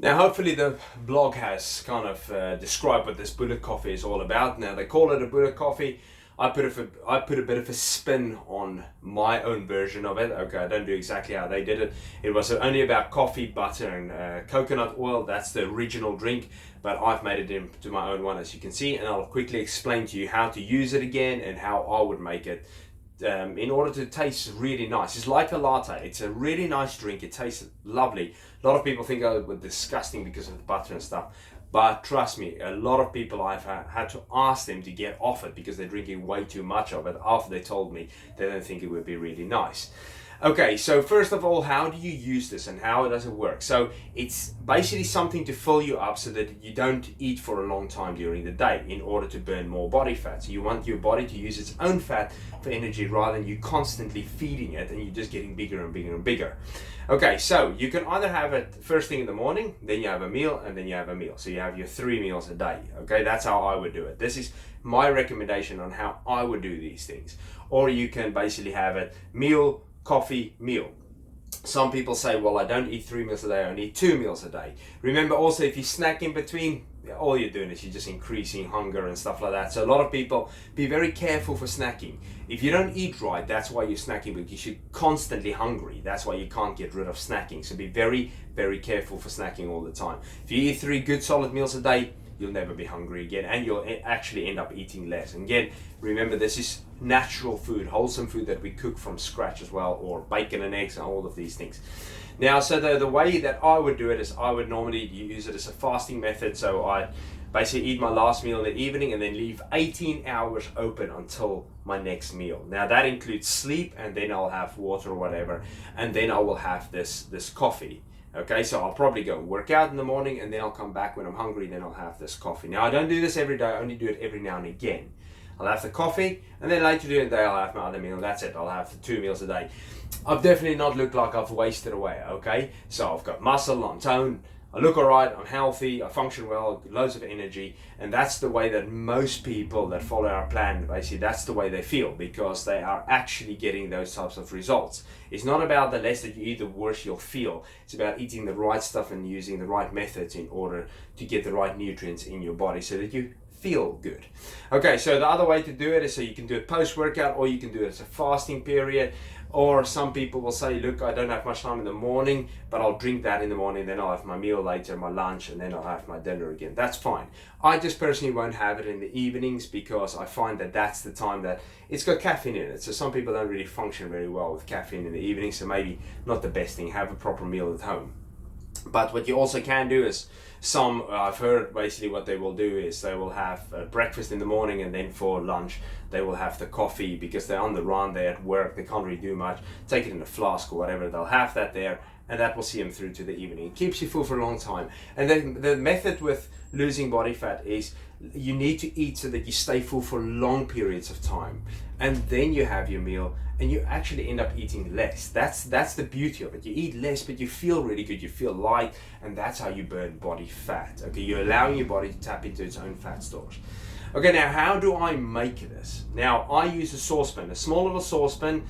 Now, hopefully, the blog has kind of described what this bullet coffee is all about. Now, they call it a bullet coffee. I put a bit of a spin on my own version of it. Okay, I don't do exactly how they did it. It was only about coffee, butter, and coconut oil. That's the original drink, but I've made it into my own one, as you can see, and I'll quickly explain to you how to use it again and how I would make it in order to taste really nice. It's like a latte. It's a really nice drink. It tastes lovely. A lot of people think it was disgusting because of the butter and stuff. But trust me, a lot of people I've had to ask them to get off it because they're drinking way too much of it after they told me they don't think it would be really nice. Okay, so first of all, how do you use this and how does it work? So it's basically something to fill you up so that you don't eat for a long time during the day in order to burn more body fat. So you want your body to use its own fat for energy rather than you constantly feeding it and you're just getting bigger and bigger and bigger. Okay, so you can either have it first thing in the morning, then you have a meal, and then you have a meal. So you have your 3 meals a day. Okay, that's how I would do it. This is my recommendation on how I would do these things. Or you can basically have it meal, coffee, meal. Some people say, well, I don't eat 3 meals a day, I only eat 2 meals a day. Remember also, if you snack in between, all you're doing is you're just increasing hunger and stuff like that. So a lot of people, be very careful for snacking. If you don't eat right, that's why you're snacking, because you're constantly hungry. That's why you can't get rid of snacking. So be very, very careful for snacking all the time. If you eat 3 good solid meals a day, you'll never be hungry again, and you'll actually end up eating less. And again, remember, this is natural food, wholesome food that we cook from scratch as well, or bacon and eggs and all of these things. Now, so the way that I would do it is I would normally use it as a fasting method. So I basically eat my last meal in the evening and then leave 18 hours open until my next meal. Now that includes sleep, and then I'll have water or whatever, and then I will have this coffee. Okay, so I'll probably go work out in the morning and then I'll come back when I'm hungry, then I'll have this coffee. Now I don't do this every day, I only do it every now and again. I'll have the coffee, and then later during the day I'll have my other meal. That's it, I'll have the 2 meals a day. I've definitely not looked like I've wasted away, okay? So I've got muscle, I'm toned, I look alright, I'm healthy, I function well, loads of energy, and that's the way that most people that follow our plan, basically, that's the way they feel, because they are actually getting those types of results. It's not about the less that you eat, the worse you'll feel. It's about eating the right stuff and using the right methods in order to get the right nutrients in your body so that you feel good. Okay, so the other way to do it is, so you can do it post-workout, or you can do it as a fasting period. Or some people will say, look, I don't have much time in the morning, but I'll drink that in the morning, then I'll have my meal later, my lunch, and then I'll have my dinner again. That's fine. I just personally won't have it in the evenings because I find that that's the time that it's got caffeine in it. So some people don't really function very well with caffeine in the evening, so maybe not the best thing. Have a proper meal at home. But what you also can do is, I've heard basically what they will do is they will have breakfast in the morning, and then for lunch they will have the coffee because they're on the run, they're at work, they can't really do much. Take it in a flask or whatever, they'll have that there, and that will see them through to the evening. It keeps you full for a long time. And then the method with losing body fat is you need to eat so that you stay full for long periods of time, and then you have your meal and you actually end up eating less. That's the beauty of it. You eat less, but you feel really good, you feel light, and that's how you burn body fat. Okay, you're allowing your body to tap into its own fat stores. Okay, now how do I make this? Now I use a saucepan, a small little saucepan,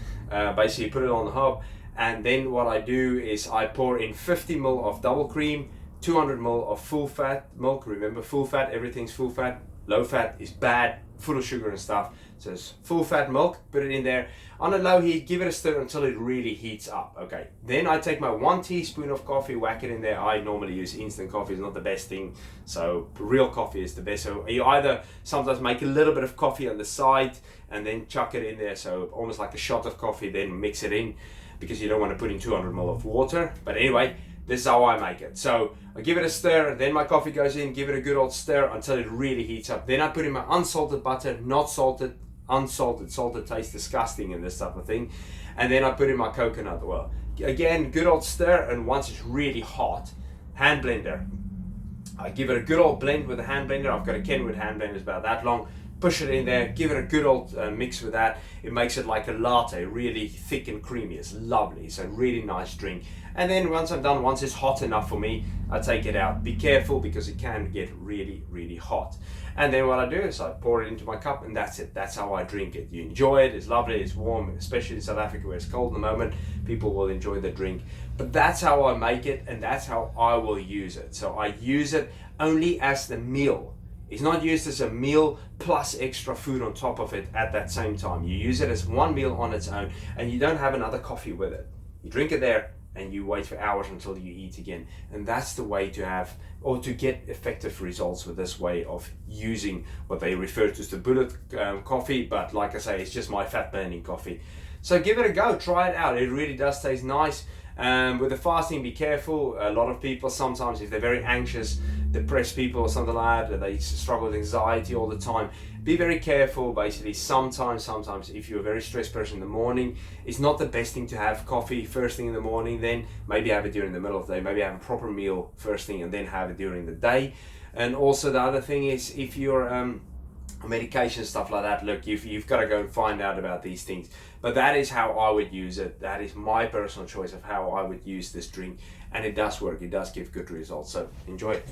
basically put it on the hob, and then what I do is I pour in 50 ml of double cream, 200 ml of full fat milk. Remember, full fat, everything's full fat. Low fat is bad, full of sugar and stuff. So it's full fat milk, put it in there on a low heat, give it a stir until it really heats up. Okay, then I take my 1 teaspoon of coffee, whack it in there. I normally use instant coffee, it's not the best thing, so real coffee is the best. So you either sometimes make a little bit of coffee on the side and then chuck it in there, so almost like a shot of coffee, then mix it in, because you don't want to put in 200 ml of water. But anyway, this is how I make it. So I give it a stir, then my coffee goes in, give it a good old stir until it really heats up. Then I put in my unsalted butter, not salted, unsalted. Salted tastes disgusting and this type of thing. And then I put in my coconut oil. Again, good old stir, and once it's really hot, hand blender. I give it a good old blend with a hand blender. I've got a Kenwood hand blender, it's about that long. push it in there, give it a good old mix with that. It makes it like a latte, really thick and creamy. It's lovely. It's a really nice drink. And then once I'm done, once it's hot enough for me, I take it out. Be careful because it can get really, really hot. And then what I do is I pour it into my cup, and that's it. That's how I drink it. You enjoy it. It's lovely. It's warm, especially in South Africa where it's cold at the moment. People will enjoy the drink. But that's how I make it, and that's how I will use it. So I use it only as the meal. It's not used as a meal plus extra food on top of it at that same time. You use it as one meal on its own, and you don't have another coffee with it. You drink it there, and you wait for hours until you eat again. And that's the way to have, or to get effective results with this way of using what they refer to as the bullet coffee. But like I say, it's just my fat burning coffee. So give it a go, try it out. It really does taste nice. With the fasting, be careful. A lot of people sometimes, if they're very anxious, depressed people or something like that, they struggle with anxiety all the time. Be very careful. Basically, sometimes if you're a very stressed person in the morning, it's not the best thing to have coffee first thing in the morning. Then maybe have it during the middle of the day. Maybe have a proper meal first thing and then have it during the day. And also the other thing is, if you're medication, stuff like that, look, you've got to go and find out about these things. But that is how I would use it. That is my personal choice of how I would use this drink, and it does work. It does give good results. So enjoy it.